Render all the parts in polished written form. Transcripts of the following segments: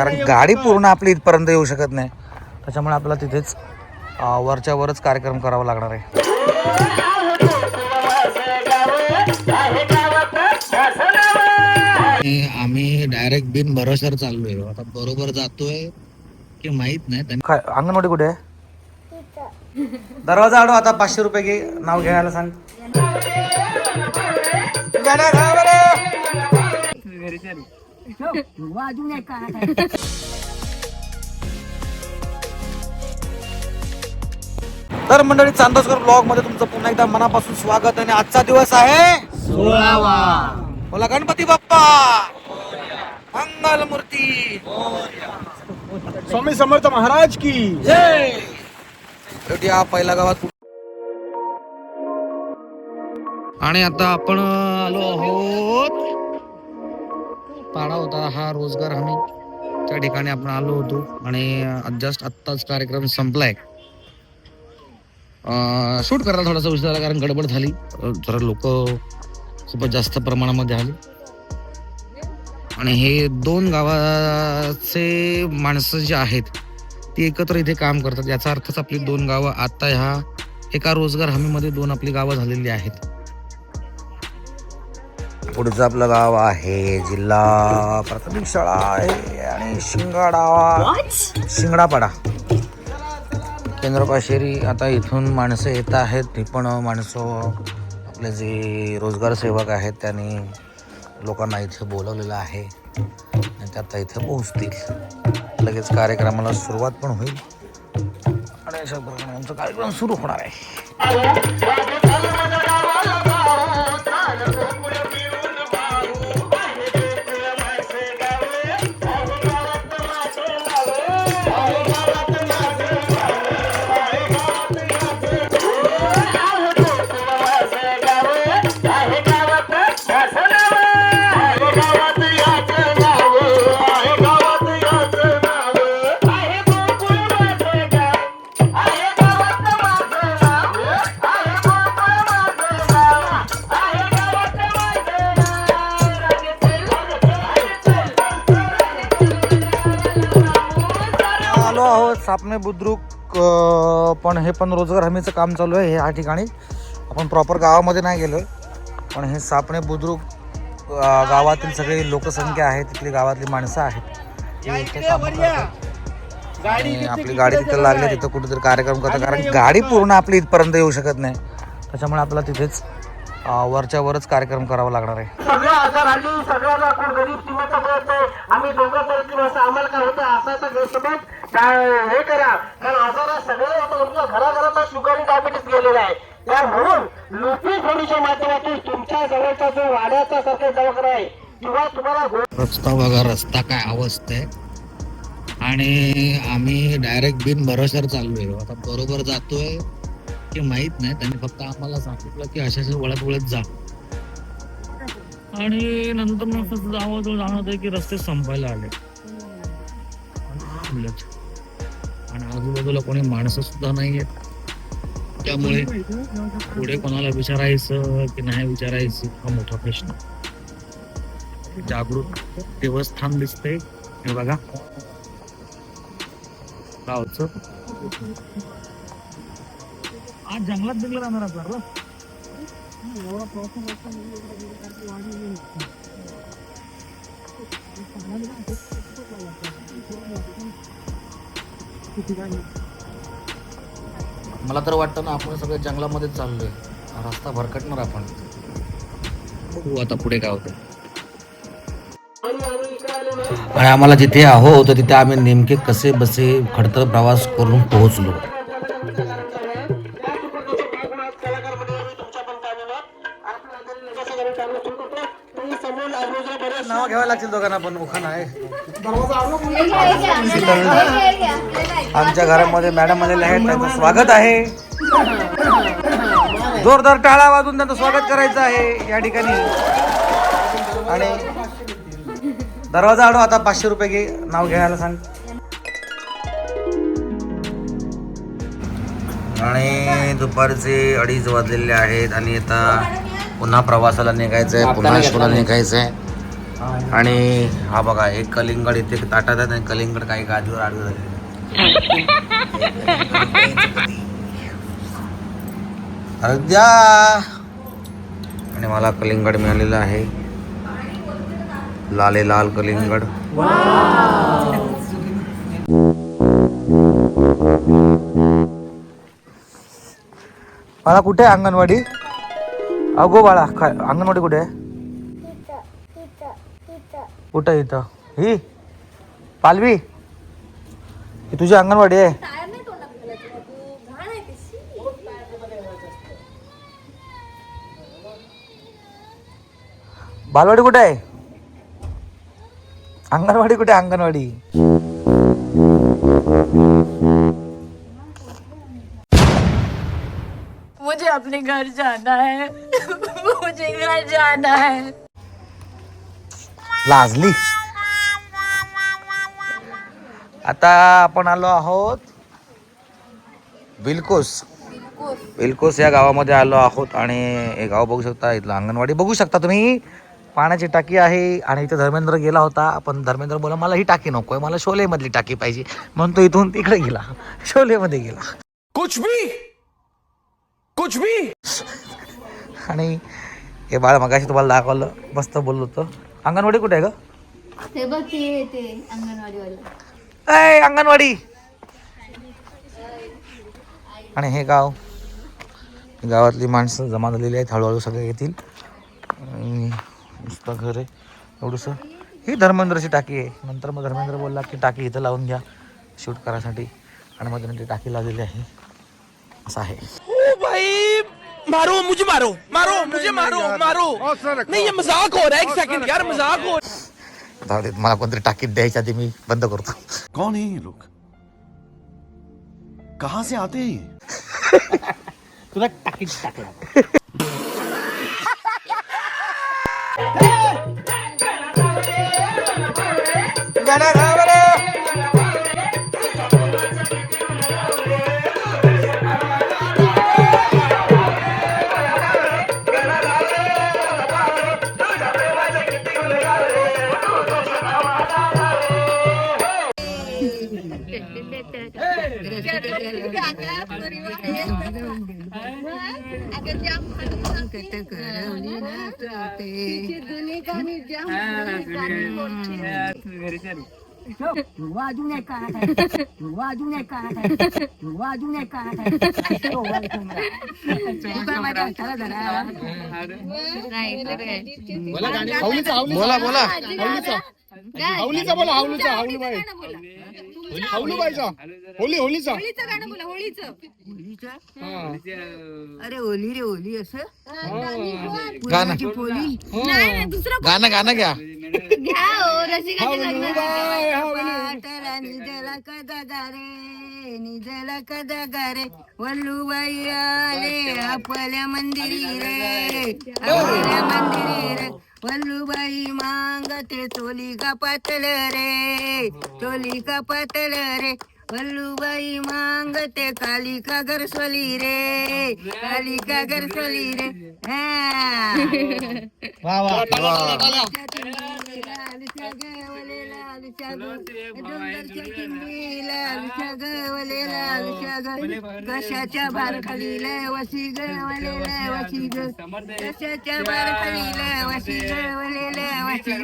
कारण गाडी पूर्ण आपली इथपर्यंत येऊ शकत नाही, त्याच्यामुळे आपल्याला तिथेच वरच्या वरच कार्यक्रम करावा लागणार आहे. आम्ही डायरेक्ट बिन भरोशावर चाललोय. आता बरोबर जातोय की माहित नाही. काय अंगणवाडी कुठे आहे? दरवाजा आडो. आता 500 रुपये घे. नाव घ्यायला सांग. तर मंडळी, चांदोसकर ब्लॉग मध्ये तुमचं पुन्हा एकदा मनापासून स्वागत. आणि आजचा दिवस आहे 16वा. बोला गणपती बाप्पा मंगल मूर्ती. स्वामी समर्थ महाराज की जय. भेटूया पहिल्या गावात. आणि आता आपण आलो आहोत. पाडा होता हा रोजगार हमी, त्या ठिकाणी आपण आलो होतो. आणि जस्ट आत्ताच कार्यक्रम संपलाय. शूट करायला थोडासा उशीर झाला, कारण गडबड झाली. जरा लोक खूपच जास्त प्रमाणामध्ये आली. आणि हे 2 गावाचे माणसं जे आहेत ती एकत्र इथे काम करतात. याचा अर्थच आपली 2 गावं आता ह्या एका रोजगार हमीमध्ये 2 आपली गावं झालेली आहेत. पुढचं आपलं गाव आहे जिल्हा प्राथमिक शाळा आहे आणि शिंगडापाडा केंद्र पाशेरी. आता इथून माणसं येत आहेत. ती पण माणसं आपले जे रोजगार सेवक आहेत त्यांनी लोकांना इथे बोलवलेलं आहे आणि ते आता इथे पोहोचतील. लगेच कार्यक्रमाला सुरुवात पण होईल आणि अशा प्रकारे आमचा कार्यक्रम सुरू होणार आहे. सापणे बुद्रुक पण हे पण रोजगार हमीचं काम चालू आहे. हे ह्या ठिकाणी आपण प्रॉपर गावामध्ये नाही गेलो, पण हे सापणे बुद्रुक गावातील सगळी लोकसंख्या आहे, तिथली गावातली माणसं आहेत ती इथे काम करतात. आणि आपली गाडी तिथं लागली, तिथं कुठेतरी कार्यक्रम करतात. कारण गाडी पूर्ण आपली इथपर्यंत येऊ शकत नाही, त्याच्यामुळे आपल्याला तिथेच वरच्या वरच कार्यक्रम करावा लागणार आहे. सगळ्या आजार आली, सगळ्यांना गरीब सीमेचा प्रयत्न आहे. आम्ही दोघं करतो असं आम्हाला काय होतं, असा गैरसमज हे करा. कारण आजार सगळ्या तुमच्या घराघरात शुगर आणि डायबिटीस गेलेला आहे. तर म्हणून लुपी फोडीच्या माध्यमातून तुमच्या जवळचा जो वाड्याचा सरकारी दवाखाना आहे किंवा तुम्हाला रस्ता बघा, रस्ता काय अवस्था आहे. आणि आम्ही डायरेक्ट बिन भरोशावर चाललोय. आता बरोबर जातोय की माहित नाही. त्यांनी फक्त आम्हाला सांगितलं की अशा वळत वळत जा, आणि नंतर मग जाणवत आहे की रस्ते संपायला आले आणि आजूबाजूला कोणी माणसं सुद्धा नाही आहेत. त्यामुळे पुढे कोणाला विचारायचं की नाही विचारायचं हा मोठा प्रश्न. जागृत देवस्थान दिसते हे बघा गावचं. आज जंगलात बिंगलात जाणार आपल्याला. मला तर वाटतं ना आपण सगळ्या जंगलामध्येच चाललोय. रस्ता भरकटणार आपण. बघू आता पुढे काय होतं. आणि आम्हाला जिथे आहोत तिथे आम्ही नेमके कसे बसे खडतर प्रवास करून पोहोचलो. नाव घ्यावं लागतील दोघांना, पण उखाण आहे. आमच्या घरामध्ये मॅडम आलेले आहेत, त्यांचं स्वागत आहे. जोरदार टाळा वाजून त्यांचं स्वागत करायचं आहे या ठिकाणी. आणि दरवाजा आडो. आता 500 रुपये घे. नाव घ्यायला सांग. आणि दुपारचे 2:30 वाजलेले आहेत आणि आता पुन्हा प्रवासाला निघायचंय, पुन्हा शोला निघायचंय. आणि हा बघा एक कलिंगड इथे ताटात आहे आणि कलिंगड काही गादीवर आडवे झाले. द्या. आणि मला कलिंगड मिळालेलं आहे, लाले लाल कलिंगड. बाळा कुठे आहे अंगणवाडी? अगो बाळा अंगणवाडी कुठे आहे? कुठं इथं? ही पालवी ही तुझी अंगणवाडी आहे? बालवाडी कुठे आहे? अंगणवाडी कुठे? अंगणवाडी मुझे अपने घर जाना है. मुझे घर जाना है. लाजली. आता आपण आलो आहोत विल्कोस या गावामध्ये आलो आहोत आणि हे गाव बघू शकता. इथलं अंगणवाडी बघू शकता तुम्ही. पाण्याची टाकी आहे आणि इथे धर्मेंद्र गेला होता, पण धर्मेंद्र बोला मला ही टाकी नकोय, मला शोले मधली टाकी पाहिजे, म्हणून तो इथून तिकडे गेला, शोले मध्ये गेला. कुछ भी आणि हे बाळ मगाशी तुम्हाला दाखवलं, मस्त बोललो होतो. अंगणवाडी कुठे आहे ग? ते बघ ते अंगणवाडीवाला. अय अंगणवाडी. आणि हे गाव, गावातली माणसं जमा झालेली आहेत, हळूहळू सगळे येतील. नुसतं घर आहे एवढंसं. ही धर्मेंद्रची टाकी आहे. नंतर मग धर्मेंद्र बोलला की टाकी इथं लावून घ्या शूट करायसाठी, आणि मग त्याने ती टाकी लावलेली आहे. असं आहे. भाई मारो मुझे मारो नहीं ये मजाक हो रहा है. एक सेकंड यार, मजाक हो. जाऊ देत, मला कोणतरी टाकीत द्यायच्या आधी मी बंद करतो. कौन है ये लोग? कहाँ से आते हैं? तुला टाकीत टाकला. बोला बोला. हाऊलीचा बोला, हाऊलीचा. हाऊली बाई, हाऊली बाईचा. होलीचा गाणं बोला, होळीचं. अरे ओली रे ओली असं गाणं पोली गाणं गाणं घ्या. घ्या हो, रसिकाच्या पाटला निजला कदा गारे निजला कदा गारे वल्लूबाई आले आपल्या मंदिरी रे आपल्या मंदिरी रे वल्लूबाई मांगते चोली का पातळ रे चोली का पातळ रे वल्लूबाई मांगते काली का गरसोली रे काली का गरसोली रे. कशाच्या बारखाली लय वशी गवले लय वशी ग कशाच्या बारखाली लय वशी गवले लय वशी.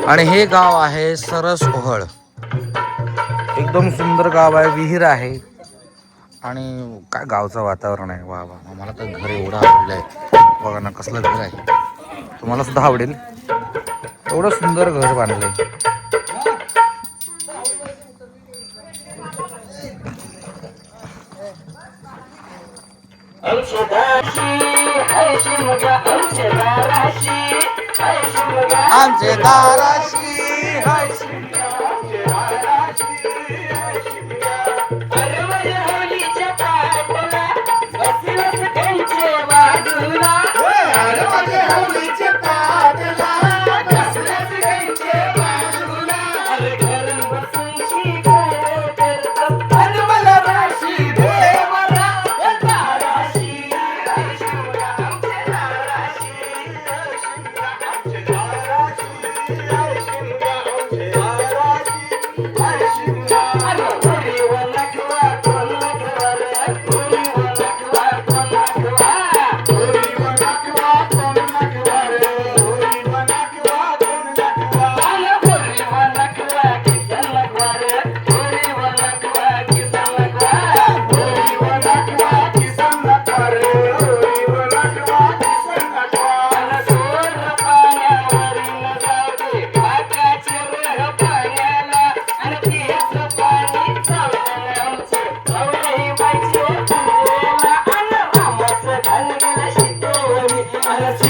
आणि हे गाव आहे सरस ओहळ. एकदम सुंदर गाव आहे, विहीर आहे आणि काय गावचं वातावरण आहे. वा वा, मला तर घर एवढं आवडलं आहे. बघा ना कसलं घर आहे, तुम्हाला सुद्धा आवडेल. एवढं सुंदर घर बांधलंय. आमचे दाराशी महाराज